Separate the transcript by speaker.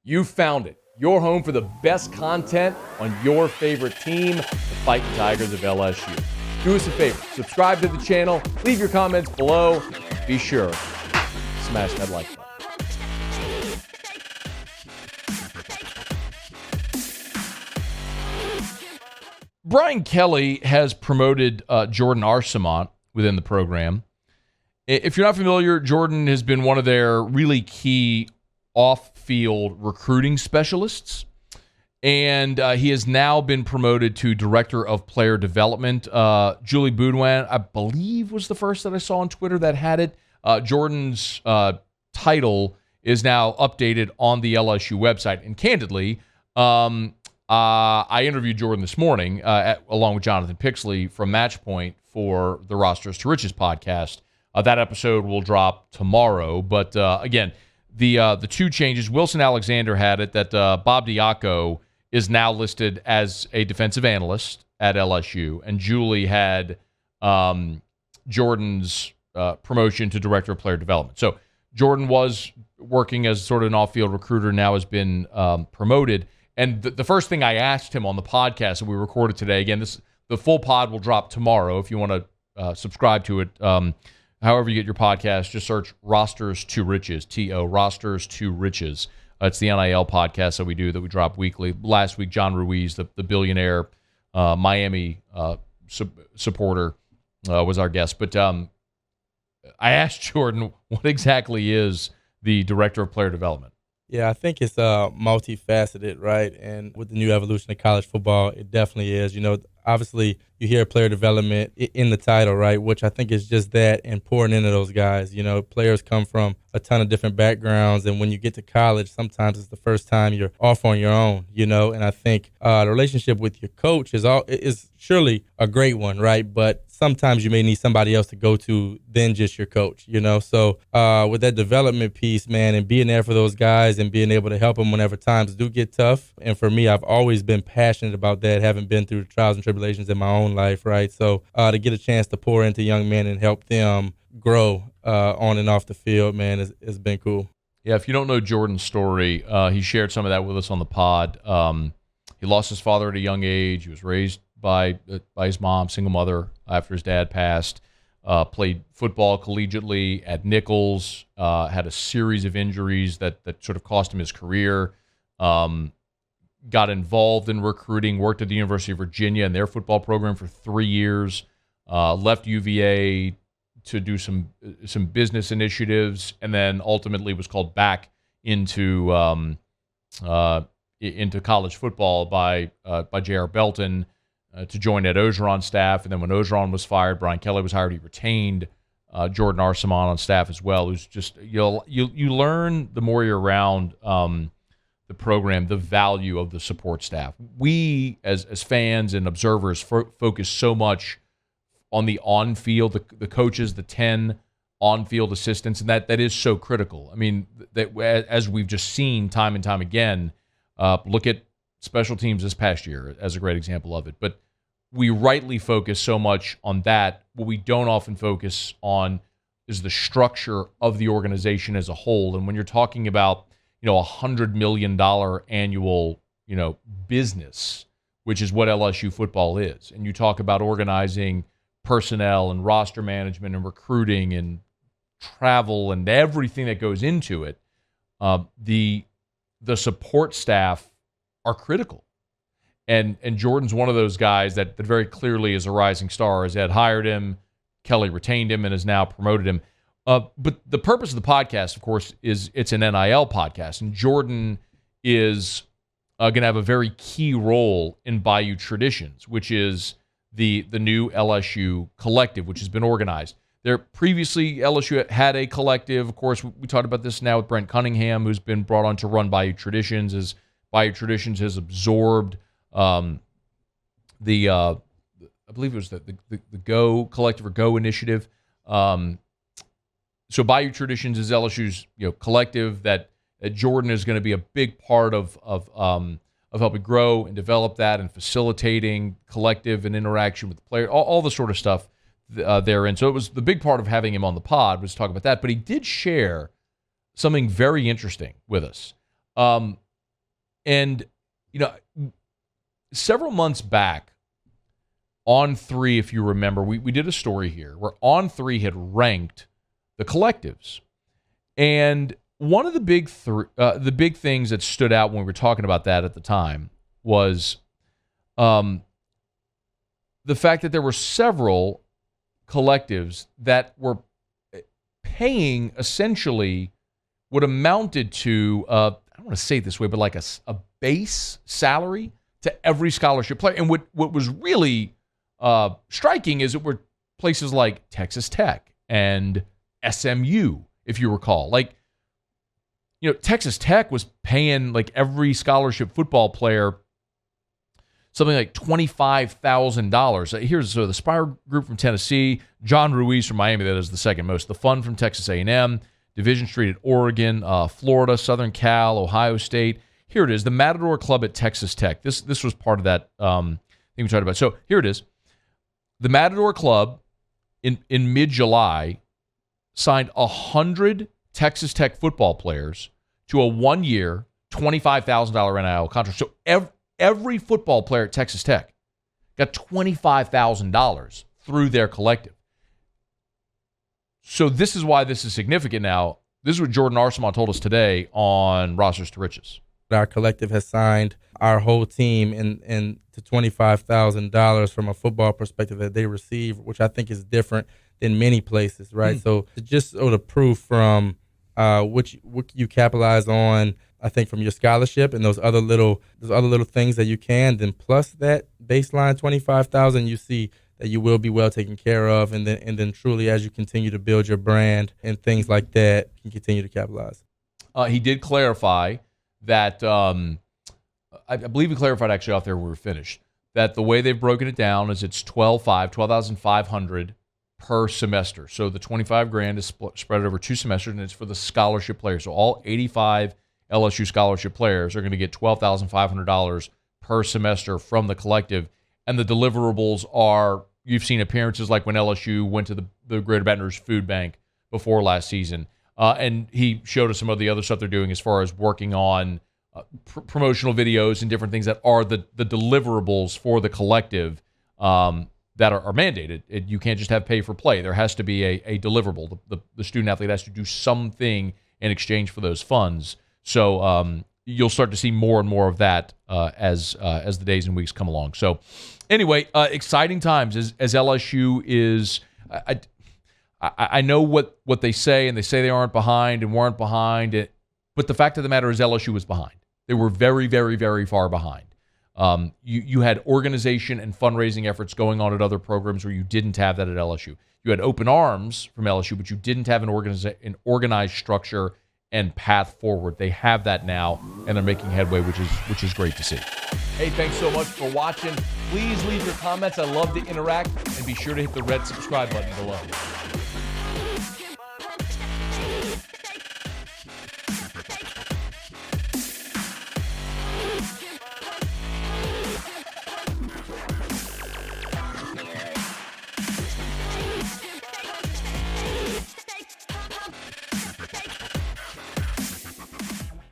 Speaker 1: You found it. Your home for the best content on your favorite team, the Fighting Tigers of LSU. Do us a favor. Subscribe to the channel. Leave your comments below. Be sure to smash that like button. Brian Kelly has promoted Jordan Arcemont within the program. If you're not familiar, Jordan has been one of their really key off-field recruiting specialists, and he has now been promoted to Director of Player Development. Julie Boudouin, I believe, was the first that I saw on Twitter that had it. Jordan's title is now updated on the LSU website, and candidly, I interviewed Jordan this morning along with Jonathan Pixley from Matchpoint for the Rosters to Riches podcast. That episode will drop tomorrow. But again, the two changes, Wilson Alexander had it that Bob Diaco is now listed as a defensive analyst at LSU, and Julie had Jordan's promotion to Director of Player Development. So Jordan was working as sort of an off-field recruiter, now has been promoted. And the first thing I asked him on the podcast that we recorded today, again, the full pod will drop tomorrow. If you want to subscribe to it, however you get your podcast, just search Rosters to Riches, T-O, Rosters to Riches. It's the NIL podcast that we drop weekly. Last week, John Ruiz, the billionaire Miami supporter, was our guest. But I asked Jordan, what exactly is the Director of Player Development?
Speaker 2: Yeah, I think it's multifaceted, right? And with the new evolution of college football, it definitely is. You know, obviously you hear player development in the title, right? Which I think is just that and pouring into those guys. You know, players come from a ton of different backgrounds, and when you get to college, sometimes it's the first time you're off on your own, you know? And I think the relationship with your coach is surely a great one, right? But sometimes you may need somebody else to go to than just your coach, you know? So with that development piece, man, and being there for those guys and being able to help them whenever times do get tough. And for me, I've always been passionate about that, having been through trials and tribulations in my own life, right? So to get a chance to pour into young men and help them grow on and off the field, man, has been cool.
Speaker 1: Yeah, if you don't know Jordan's story, he shared some of that with us on the pod. He lost his father at a young age. He was raised by his mom, single mother, after his dad passed. Played football collegiately at Nichols. Had a series of injuries that sort of cost him his career. Got involved in recruiting. Worked at the University of Virginia in their football program for 3 years. Left UVA to do some business initiatives, and then ultimately was called back into college football by J.R. Belton. To join Ed Ogeron's staff, and then when Ogeron was fired, Brian Kelly was hired. He retained Jordan Arcemont on staff as well. Who's just you learn the more you're around the program, the value of the support staff. We as fans and observers focus so much on the on-field, the coaches, the 10 on-field assistants, and that is so critical. I mean, that as we've just seen time and time again, look at special teams this past year as a great example of it. But we rightly focus so much on that. What we don't often focus on is the structure of the organization as a whole. And when you're talking about, $100 million annual, business, which is what LSU football is, and you talk about organizing personnel and roster management and recruiting and travel and everything that goes into it, the support staff are critical. And Jordan's one of those guys that very clearly is a rising star. As Ed hired him, Kelly retained him and has now promoted him. But the purpose of the podcast, of course, is it's an NIL podcast. And Jordan is going to have a very key role in Bayou Traditions, which is the new LSU collective, which has been organized. There previously, LSU had a collective. Of course, we talked about this now with Brent Cunningham, who's been brought on to run Bayou Traditions, as Bayou Traditions has absorbed I believe it was the Go Collective or Go Initiative. So Bayou Traditions is LSU's collective that Jordan is going to be a big part of helping grow and develop that and facilitating collective and interaction with the player, all the sort of stuff therein. So it was the big part of having him on the pod was talk about that. But he did share something very interesting with us. And, several months back, On3, if you remember, we did a story here where On3 had ranked the collectives. And one of the big things that stood out when we were talking about that at the time was the fact that there were several collectives that were paying essentially what amounted to, I don't want to say it this way, but like a base salary to every scholarship player. And what was really striking is it were places like Texas Tech and SMU, if you recall. Like, Texas Tech was paying like every scholarship football player something like $25,000. Here's the Spire Group from Tennessee, John Ruiz from Miami, that is the second most. The Fund from Texas A&M, Division Street at Oregon, Florida, Southern Cal, Ohio State. Here it is, the Matador Club at Texas Tech. This was part of that thing we talked about. So here it is. The Matador Club in mid-July signed 100 Texas Tech football players to a one-year, $25,000 NIL contract. So every football player at Texas Tech got $25,000 through their collective. So this is why this is significant now. This is what Jordan Arsaman told us today on Rosters to Riches.
Speaker 2: Our collective has signed our whole team in to $25,000 from a football perspective that they receive, which I think is different than many places, right? So just sort of proof from what you capitalize on, I think, from your scholarship and those other little things that you can, then plus that baseline $25,000, you see that you will be well taken care of, and then truly as you continue to build your brand and things like that, you can continue to capitalize.
Speaker 1: He did clarify that I believe he clarified actually off there when we were finished that the way they've broken it down is it's $12,500 per semester. So the $25,000 is spread over 2 semesters, and it's for the scholarship players. So all 85 LSU scholarship players are going to get $12,500 per semester from the collective. And the deliverables are, you've seen appearances like when LSU went to the Greater Baton Rouge Food Bank before last season. And he showed us some of the other stuff they're doing as far as working on promotional videos and different things that are the deliverables for the collective that are mandated. You can't just have pay for play. There has to be a deliverable. The student athlete has to do something in exchange for those funds. So you'll start to see more and more of that as the days and weeks come along. So anyway, exciting times as LSU is. I know what they say, and they say they aren't behind and weren't behind. But the fact of the matter is LSU was behind. They were very, very, very far behind. You had organization and fundraising efforts going on at other programs where you didn't have that at LSU. You had open arms from LSU, but you didn't have an organized structure and path forward. They have that now, and they're making headway, which is great to see. Hey, thanks so much for watching. Please leave your comments. I love to interact, and be sure to hit the red subscribe button below.